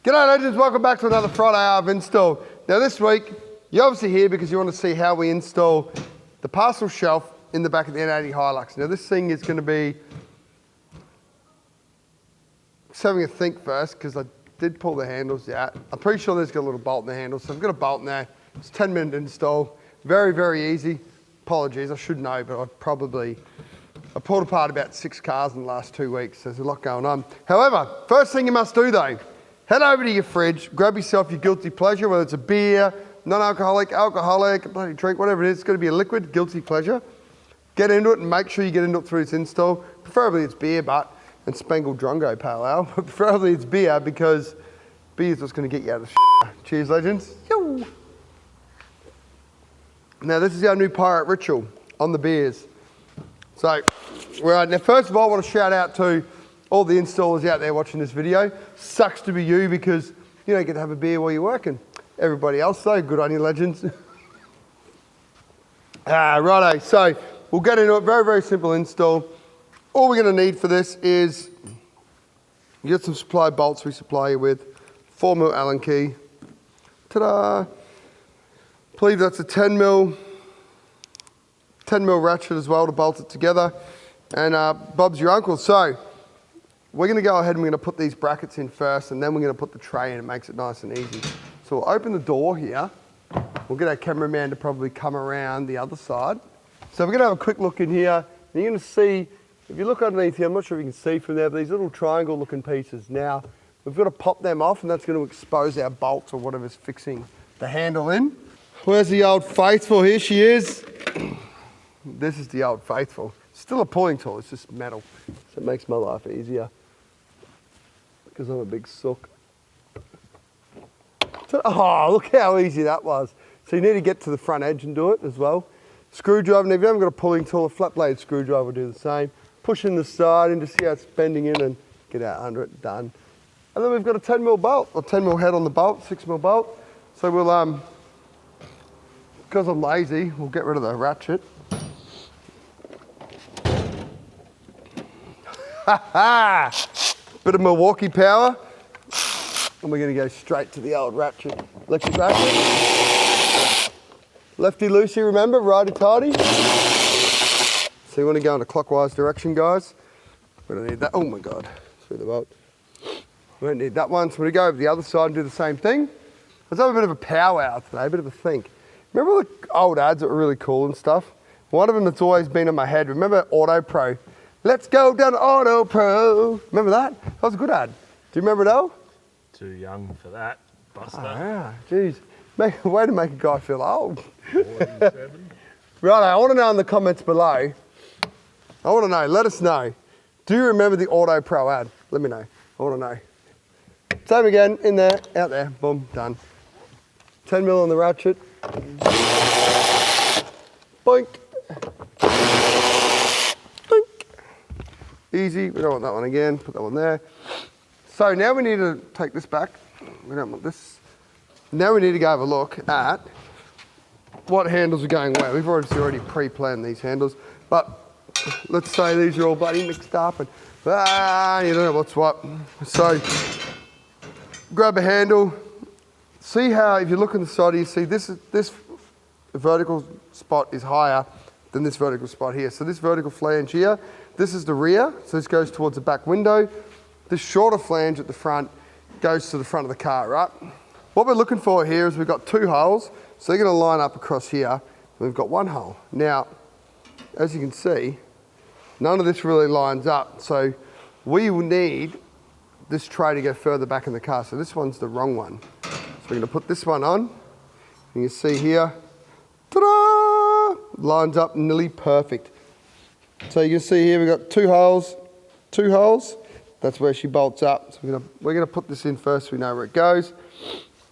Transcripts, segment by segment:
G'day legends, welcome back to another Friday hour of install. Now this week, you're obviously here because you want to see how we install the parcel shelf in the back of the N80 HILUX. Now this thing is going to be, just having a think first because I did pull the handles out. I'm pretty sure there's got a little bolt in the handle, so I've got a bolt in there. It's 10-minute install, very, very easy. Apologies, I should know, but I pulled apart about 6 cars in the last 2 weeks. So there's a lot going on. However, first thing you must do though, head over to your fridge, grab yourself your guilty pleasure, whether it's a beer, non-alcoholic, alcoholic, a bloody drink, whatever it is, it's going to be a liquid, guilty pleasure. Get into it and make sure you get into it through its install. Preferably it's beer, and Spangled Drongo Pale Ale, but preferably it's beer because beer is what's going to get you out of the Cheers, legends. Yo. Now this is our new pirate ritual on the beers. So, right, now first of all, I want to shout out to all the installers out there watching this video. Sucks to be you because you don't get to have a beer while you're working. Everybody else though, good on you, legends. Righto, so we'll get into it. Very, very simple install. All we're going to need for this is you get some supply bolts we supply you with, 4mm Allen key. Ta-da! I believe that's a 10mm ratchet as well to bolt it together. And Bob's your uncle. So we're going to go ahead and we're going to put these brackets in first, and then we're going to put the tray in. It makes it nice and easy. So we'll open the door here. We'll get our cameraman to probably come around the other side. So we're going to have a quick look in here. And you're going to see, if you look underneath here, I'm not sure if you can see from there, but these little triangle looking pieces. Now, we've got to pop them off, and that's going to expose our bolts or whatever's fixing the handle in. Where's the old faithful? Here she is. This is the old faithful. Still a pulling tool, it's just metal. So it makes my life easier because I'm a big sook. Oh, look how easy that was. So you need to get to the front edge and do it as well. Screwdriver, and if you haven't got a pulling tool, a flat blade screwdriver will do the same. Push in the side and just see how it's bending in and get out under it, done. And then we've got a 10mm bolt, or 10mm head on the bolt, 6mm bolt. So we'll, because I'm lazy, we'll get rid of the ratchet. Bit of Milwaukee power, and we're going to go straight to the old ratchet. Electric ratchet. Lefty loosey, remember, righty tighty. So you want to go in a clockwise direction, guys. We don't need that. Oh my God, through the bolt. We don't need that one, so we're going to go over the other side and do the same thing. Let's have a bit of a powwow today, a bit of a think. Remember all the old ads that were really cool and stuff? One of them that's always been in my head, remember Auto Pro? Let's go down to Auto Pro. Remember that? That was a good ad. Do you remember it all? Too young for that, Buster. Oh, yeah, geez. Way to make a guy feel old. 47. Right, I want to know in the comments below. I want to know, let us know. Do you remember the Auto Pro ad? Let me know. I want to know. Same again, in there, out there, boom, done. 10mm on the ratchet. Boink. Easy, we don't want that one again, put that one there. So now we need to take this back. We don't want this. Now we need to go have a look at what handles are going where. We've already pre-planned these handles, but let's say these are all bloody mixed up and you don't know what's what. So grab a handle, see how, if you look on the side, you see this vertical spot is higher than this vertical spot here. So this vertical flange here, this is the rear, so this goes towards the back window. This shorter flange at the front goes to the front of the car, right? What we're looking for here is we've got 2 holes, so they're gonna line up across here, and we've got 1 hole. Now, as you can see, none of this really lines up, so we will need this tray to go further back in the car, so this one's the wrong one. So we're gonna put this one on, and you see here, ta-da! Lines up nearly perfect. So you can see here we've got 2 holes, 2 holes. That's where she bolts up. So we're gonna put this in first so we know where it goes.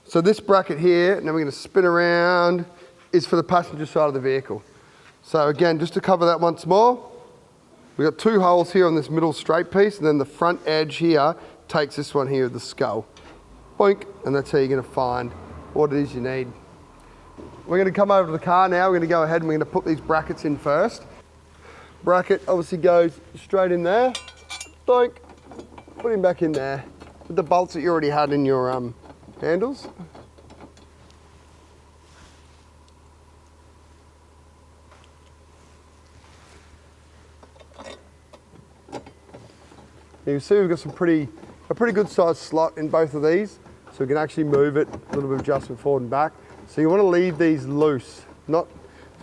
So this bracket here, and then we're gonna spin around, is for the passenger side of the vehicle. So again, just to cover that once more, we've got 2 holes here on this middle straight piece, and then the front edge here takes this one here, the skull. Boink, and that's how you're gonna find what it is you need. We're gonna come over to the car now. We're gonna go ahead and we're gonna put these brackets in first. Bracket obviously goes straight in there. Doink. Put him back in there. with the bolts that you already had in your handles. You can see we've got a pretty good sized slot in both of these, so we can actually move it, a little bit of adjustment forward and back. So you want to leave these loose, not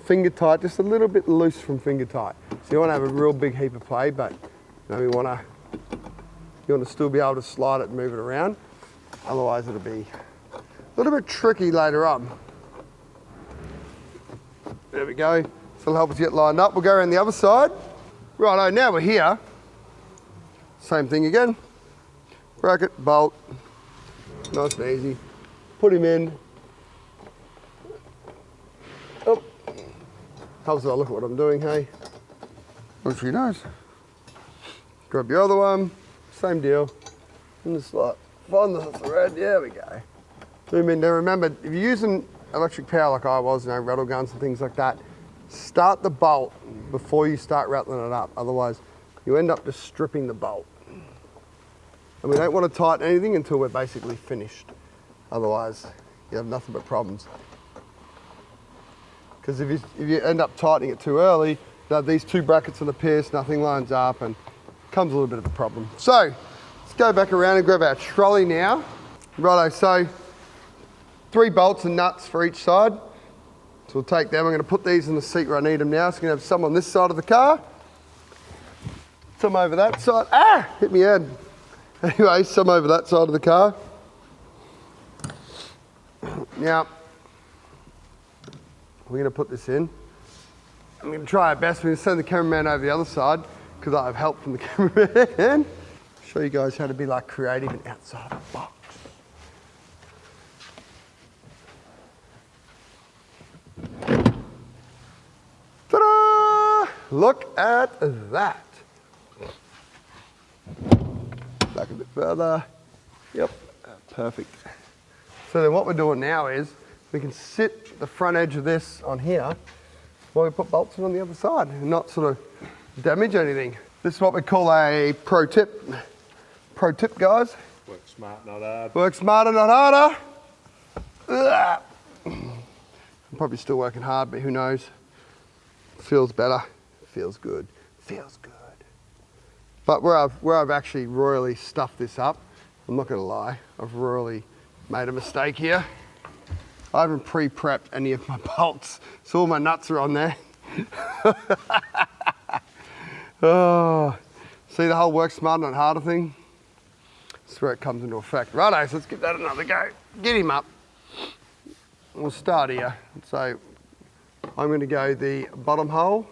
finger tight, just a little bit loose from finger tight. So you want to have a real big heap of play, but you want to still be able to slide it and move it around. Otherwise it'll be a little bit tricky later on. There we go. So it'll help us get lined up. We'll go around the other side. Righto, now we're here. Same thing again. Bracket, bolt, nice and easy. Put him in. Oh, helps I look at what I'm doing, hey? Looks pretty nice. Grab your other one, same deal. In the slot, find the thread, there we go. Zoom in there. Remember, if you're using electric power like I was, rattle guns and things like that, start the bolt before you start rattling it up. Otherwise, you end up just stripping the bolt. And we don't want to tighten anything until we're basically finished. Otherwise, you have nothing but problems. Because if you end up tightening it too early, you have these two brackets on the pierce, nothing lines up, and it becomes a little bit of a problem. So, let's go back around and grab our trolley now. Righto, so 3 bolts and nuts for each side. So we'll take them, I'm gonna put these in the seat where I need them now. So I'm gonna have some on this side of the car, some over that side. Ah, hit me head. Anyway, some over that side of the car. Now, we're going to put this in. I'm going to try our best. We're going to send the cameraman over the other side because I have help from the cameraman. Show you guys how to be like creative and outside the box. Ta-da! Look at that. Back a bit further. Yep, perfect. So then what we're doing now is we can sit the front edge of this on here while we put bolts in on the other side and not sort of damage anything. This is what we call a pro tip. Pro tip, guys. Work smart, not hard. Work smarter, not harder. Ugh. I'm probably still working hard, but who knows? Feels better, feels good, feels good. But where I've actually royally stuffed this up, I'm not gonna lie, I've royally made a mistake here. I haven't pre-prepped any of my bolts, so all my nuts are on there. Oh, see the whole work smarter not harder thing? That's where it comes into effect. Righto, so let's give that another go. Get him up. We'll start here. So I'm gonna go the bottom hole,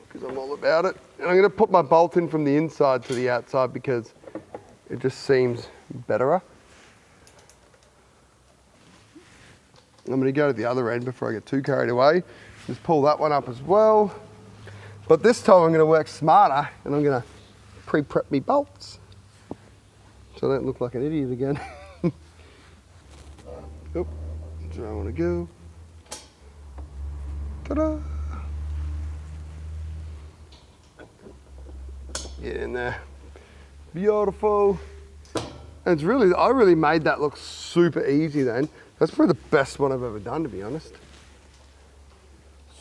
because I'm all about it. And I'm going to put my bolt in from the inside to the outside because it just seems betterer. I'm going to go to the other end before I get too carried away. Just pull that one up as well. But this time I'm going to work smarter and I'm going to pre-prep me bolts so I don't look like an idiot again. Oop, that's where I want to go. Ta-da! Get in there. Beautiful. And it's really, I really made that look super easy then. That's probably the best one I've ever done, to be honest.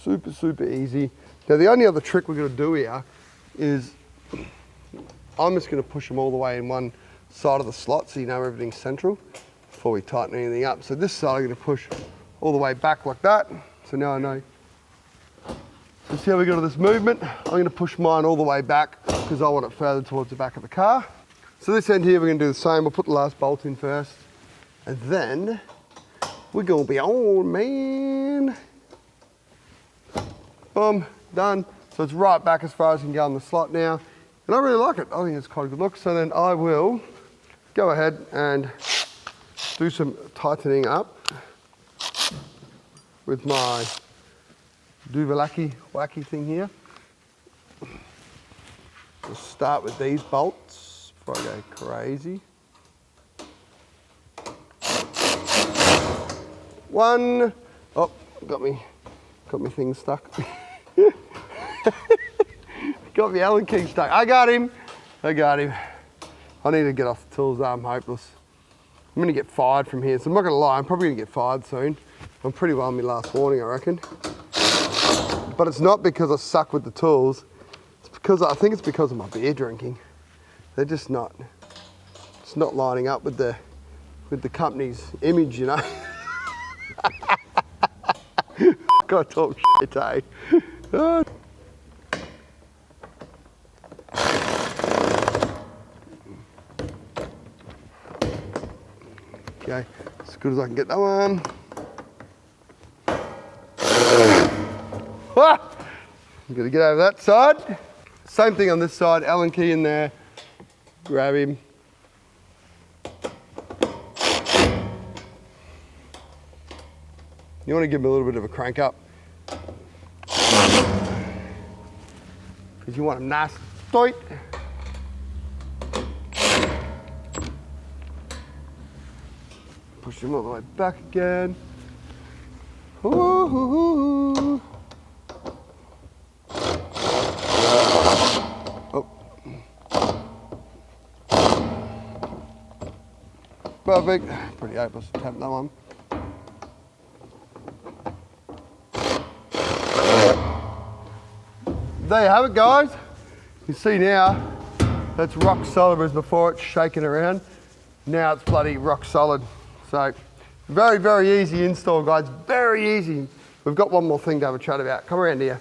Super, super easy. Now the only other trick we're gonna do here is I'm just gonna push them all the way in one side of the slot so you know everything's central before we tighten anything up. So this side I'm gonna push all the way back like that. So now I know. So see how we got this movement? I'm going to push mine all the way back because I want it further towards the back of the car. So this end here we're going to do the same. We'll put the last bolt in first and then we're going to be on, man. Boom, done. So it's right back as far as you can go in the slot now. And I really like it. I think it's quite a good look. So then I will go ahead and do some tightening up with my Duvalaki wacky thing here. We'll start with these bolts before I go crazy. One. Oh, got me thing stuck. Got me Allen key stuck. I got him. I I need to get off the tools. I'm hopeless. I'm gonna get fired from here, so I'm not gonna lie, I'm probably gonna get fired soon. I'm pretty well on my last warning, I reckon. But it's not because I suck with the tools. It's because I think it's because of my beer drinking. They're just not. It's not lining up with the company's image, you know. Gotta talk shit, eh? Oh. Okay, as good as I can get that one. Ah! I'm gonna get over that side. Same thing on this side, Allen key in there. Grab him. You want to give him a little bit of a crank up. Because you want him nice and tight. Push him all the way back again. Ooh. Oh. Perfect. Pretty hopeless. Tap that one. There you have it, guys. You see now, that's rock solid, whereas before it's shaking around. Now it's bloody rock solid. So very, very easy install, guys. Very easy. We've got one more thing to have a chat about. Come around here.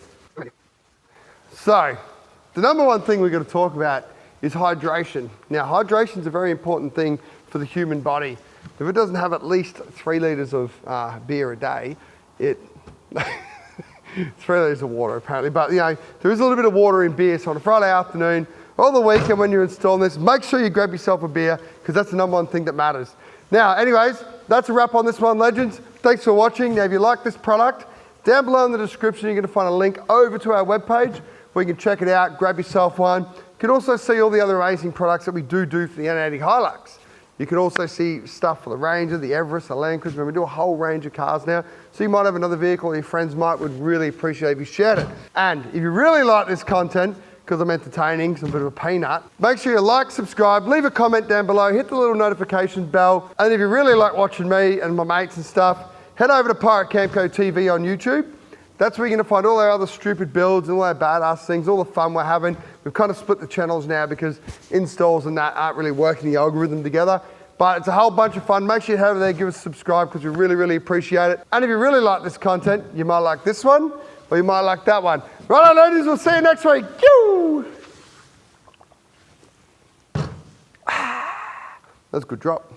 So the number one thing we're going to talk about is hydration. Now, hydration is a very important thing for the human body. If it doesn't have at least 3 litres of beer a day, it... 3 litres of water apparently, but you know, there is a little bit of water in beer, so on a Friday afternoon or the weekend when you're installing this, make sure you grab yourself a beer because that's the number one thing that matters. Now, anyways, that's a wrap on this one, legends. Thanks for watching. Now, if you like this product, down below in the description, you're going to find a link over to our webpage where you can check it out, grab yourself one. You can also see all the other amazing products that we do for the N80 HILUX. You can also see stuff for the Ranger, the Everest, the Land Cruiser. We do a whole range of cars now. So you might have another vehicle, or your friends might, would really appreciate if you shared it. And if you really like this content, because I'm entertaining, some bit of a peanut, make sure you like, subscribe, leave a comment down below, hit the little notification bell. And if you really like watching me and my mates and stuff, head over to Pirate Camco TV on YouTube. That's where you're gonna find all our other stupid builds and all our badass things, all the fun we're having. We've kind of split the channels now because installs and that aren't really working the algorithm together. But it's a whole bunch of fun. Make sure you head over there, give us a subscribe because we really, really appreciate it. And if you really like this content, you might like this one or you might like that one. Right on, ladies, we'll see you next week. That's a good drop.